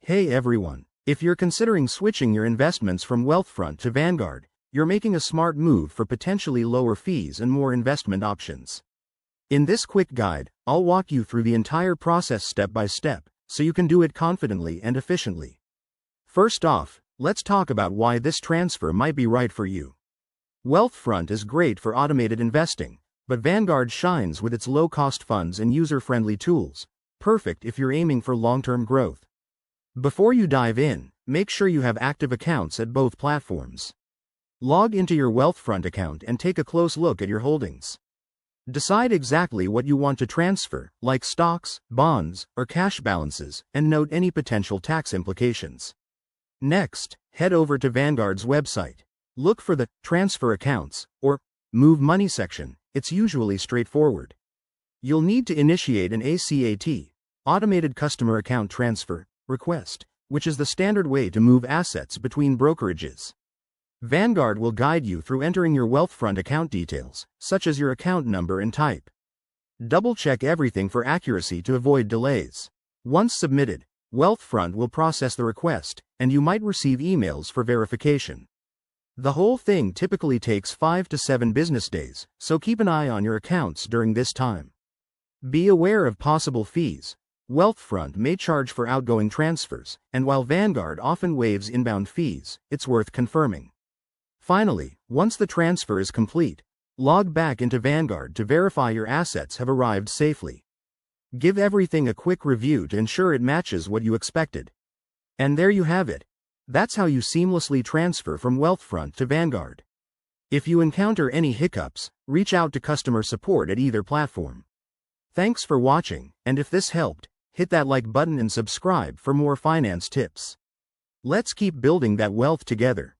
Hey everyone, if you're considering switching your investments from Wealthfront to Vanguard, you're making a smart move for potentially lower fees and more investment options. In this quick guide, I'll walk you through the entire process step by step, so you can do it confidently and efficiently. First off, let's talk about why this transfer might be right for you. Wealthfront is great for automated investing, but Vanguard shines with its low-cost funds and user-friendly tools, perfect if you're aiming for long-term growth. Before you dive in, make sure you have active accounts at both platforms. Log into your Wealthfront account and take a close look at your holdings. Decide exactly what you want to transfer, like stocks, bonds, or cash balances, and note any potential tax implications. Next, head over to Vanguard's website. Look for the Transfer Accounts or Move Money section. It's usually straightforward. You'll need to initiate an ACAT, Automated Customer Account Transfer, request, which is the standard way to move assets between brokerages. Vanguard will guide you through entering your Wealthfront account details, such as your account number and type. Double-check everything for accuracy to avoid delays. Once submitted, Wealthfront will process the request, and you might receive emails for verification. The whole thing typically takes 5 to 7 business days, so keep an eye on your accounts during this time. Be aware of possible fees. Wealthfront may charge for outgoing transfers, and while Vanguard often waives inbound fees, it's worth confirming. Finally, once the transfer is complete, log back into Vanguard to verify your assets have arrived safely. Give everything a quick review to ensure it matches what you expected. And there you have it. That's how you seamlessly transfer from Wealthfront to Vanguard. If you encounter any hiccups, reach out to customer support at either platform. Thanks for watching, and if this helped, hit that like button and subscribe for more finance tips. Let's keep building that wealth together.